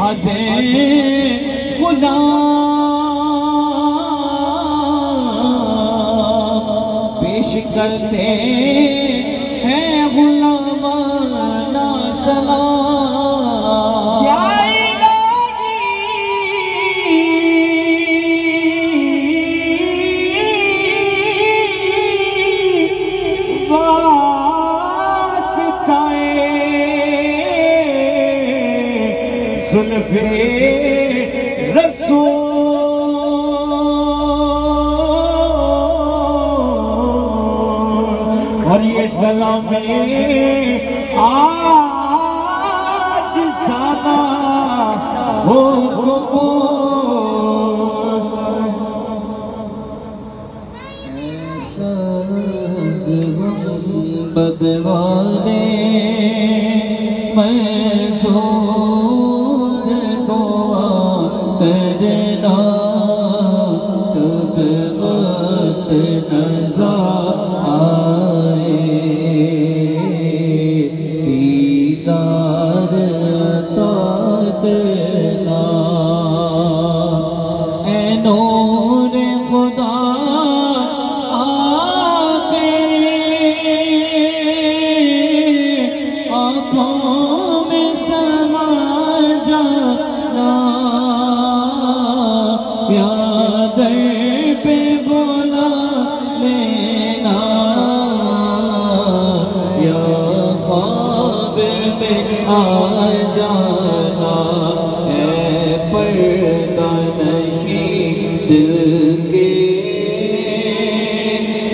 हज़े गुलाम पेश करते हैं गुलामाना सलाम या इलाही वास्ताए जुल्फ़े रसूल और ये सलामी आज सादा हो कबूल बदवाले मंसूर दुआ करना जब वक्त नज़र आए दीदार अता करना ऐ नूर खुदा आँखों में समा जाना याद पे बुला लेना या ख्वाब में आ जाना है पर्दा नशी दिल के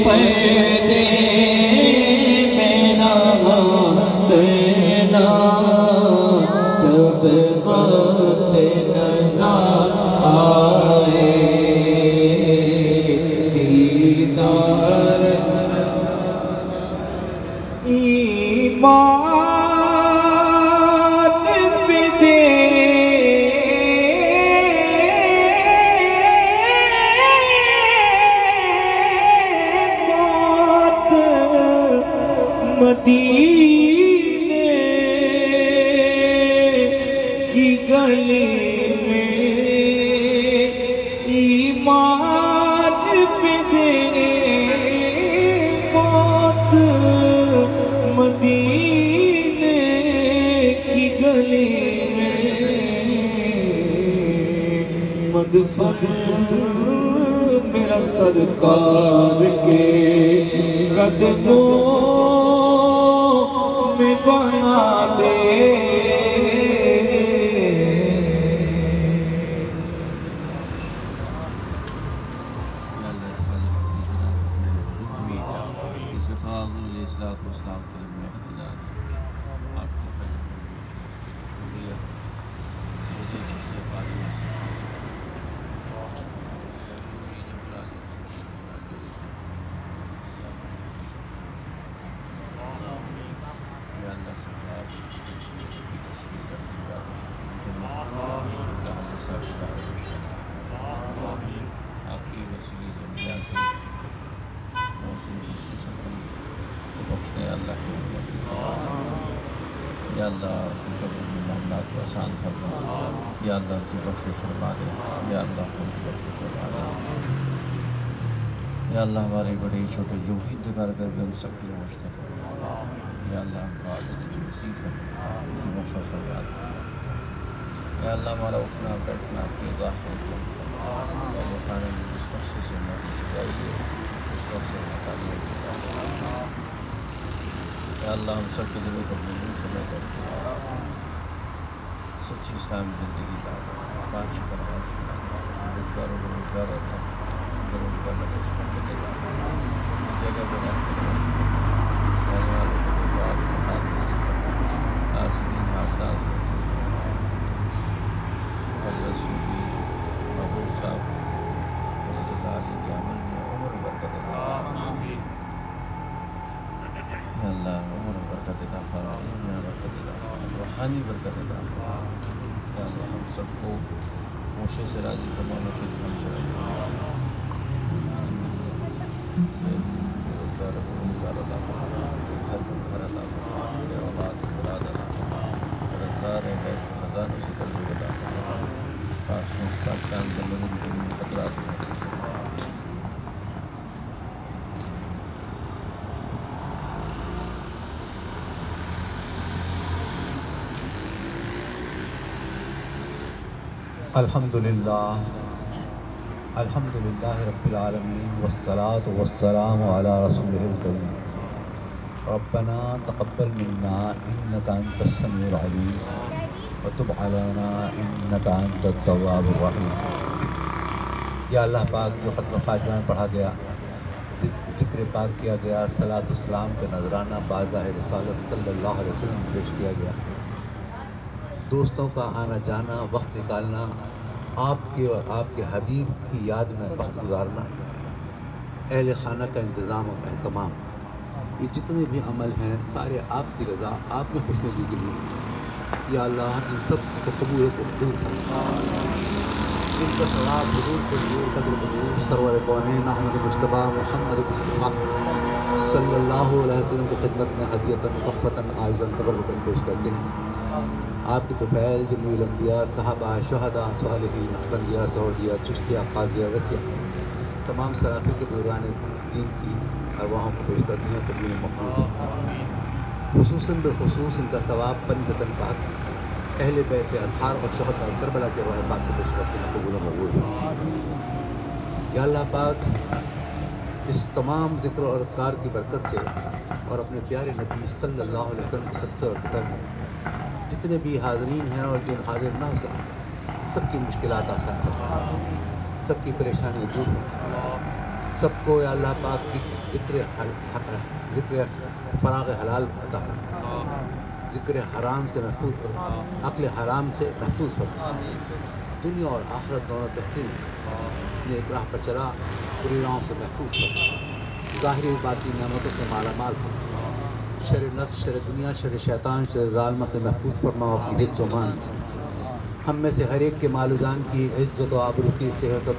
पर्दे में ना देना जब वक्त नज़र आए दीदार ईमान पे दे मौत मदीने की गली में ईमान पे दे मौत मदीने की गली में मदफन मेरा सरकार के कदमों में बना दे या अल्लाह की कब्र में मामलात को आसान फरमा, या अल्लाह की बख्शिश फरमा दे, या अल्लाह की बख्शिश फरमा दे, या अल्लाह हमारे बड़े छोटे जो भी इंतकाल कर गए उन सबकी समझते हैं। या अल्लाह हमको आगे नसीब है उनकी मफ़रत फरमा दे। या अल्लाह हमारा उठना बैठना अपनी दाखिल खाने में जिस मकसद से मर्जी सजाई है उस मकसद से तालियाँ की। या अल्लाह हम सब के दिलों को अपने मुँह से लेकर सच्ची इस्लामी ज़िंदगी का पाँच करवाज रोजगारों बेरोजगार अल्लाह बेरोजगार लगे जगह बना रहने वालों को इत्तेफाक हाथ नसीब आसदीन हासास महसूस हज़रत सूफ़ी महबूब साहब रज़ियल्लाहु अन्हु के अमल में उम्र बरकत अता फरमा। या अल्लाह उम्र बरकत अता फरमा, इल्म में बरकत अता फरमा, रूहानी बरकत अता फरमा। या अल्लाह हम सबको मुर्शिद से राज़ी फरमा, मुर्शिद हमसे राज़ी फरमा। बेरोज़गार को रोज़गार अता फरमा, घर को घर अता फरमा, औलाद को औलाद अता फरमा, कर्ज़दार है ख़ज़ानों से कर्ज़ अता फरमा, पाकिस्तान के लोगों को खतरा से महफूज़ फरमा। अल्हम्दुलिल्लाह रब्बिल आलमीन वस्सलातु वस्सलामु अला रसूलिहिल करीम। रब्बना तक़ब्बल मिन्ना इन्नका अंतस समीउल अलीम व तुब अलैना इन्नका अंतत तव्वाबुर रहीम। या अल्लाह पाक जो ख़त्म ख़ातिमान पढ़ा गया, ज़िक्र पाक किया गया, सलातो सलाम का नजराना बारगाह रिसालत सल्लल्लाहु अलैहि वसल्लम में पेश किया गया। दोस्तों का आना जाना, वक्त निकालना, आपके और आपके हबीब की याद में वक्त गुजारना, अहले खाना का इंतज़ाम और अहतमाम, ये जितने भी अमल हैं सारे आपकी रज़ा, आपकी खुशनुदी के लिए। या अल्लाह इन सब को कबूल कबूल इनका सवाब हुजूर कदर बदूर सरवर कौनैन अहमद मुज्तबा मुहम्मद मुस्तफ़ा सल्लल्लाहु अलैहि वसल्लम की खिदमत में हदियतन तोहफ़तन आइज़न तबर्रुकन पेश करते हैं। आपके तुफ़ैल जमील अंबिया सहाबा शुहदा सालिहीन नक्शबंदिया सऊदिया चिश्तिया क़ादिया वसिया तमाम सरासर के बुज़ुर्गान दीन की अरवाहों को पेश करती हैं कबूल मक़बूल। खुसूसन बिख़ुसूस इनका सवाब पंजतन पाक अहले बैत अत्हार और शुहदा करबला के अरवाह पाक को पेश करते हैं कबूल मक़बूल। या अल्लाह पाक इस तमाम ज़िक्र और अज़कार की बरकत से और अपने प्यारे नबी सल्लल्लाहु अलैहि वसल्लम के सदक़े और दुआ में जितने भी हाज़रीन हैं और जो हाज़िर ना हो सकें सबकी मुश्किलात आसान कर, सबकी परेशानी दूर हो, सबको या अल्लाह पाक ज़िक्र फ़राग़ हलाल अता फरमा, ज़िक्र हराम से महफूज, अक्ल हराम से महफूज फरमा, दुनिया और आखिरत दोनों बेहतरीन नेक राह पर चला, बुरी राहों से महफूज फरमा, ज़ाहिरी बाती नेमतों से मालामाल हो, शर नफ्स, शर दुनिया, शर शैतान, शर ज़ालिमा से महफूज फरमाओ अपनी हिफ्ज़ व मान। हम में से हर एक के माल जान की इज़्ज़त व आबरू की, सेहत और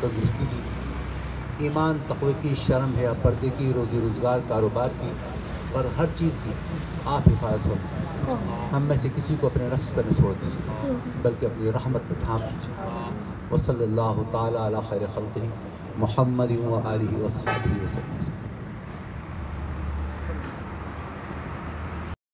तंदुरुस्ती की, ईमान तक़वे की, शर्म है पर्दे की, रोज़ी रोज़गार कारोबार की और हर चीज़ की आप हिफाज़त फरमाएं। हम में से किसी को अपने नफ्स पर न छोड़ दीजिए बल्कि अपनी रहमत में ढांप दीजिए। वसल्लल्लाहु ताला अला खैर खल्क़िही मुहम्मद व आलिही व सहाबिही वसल्लम।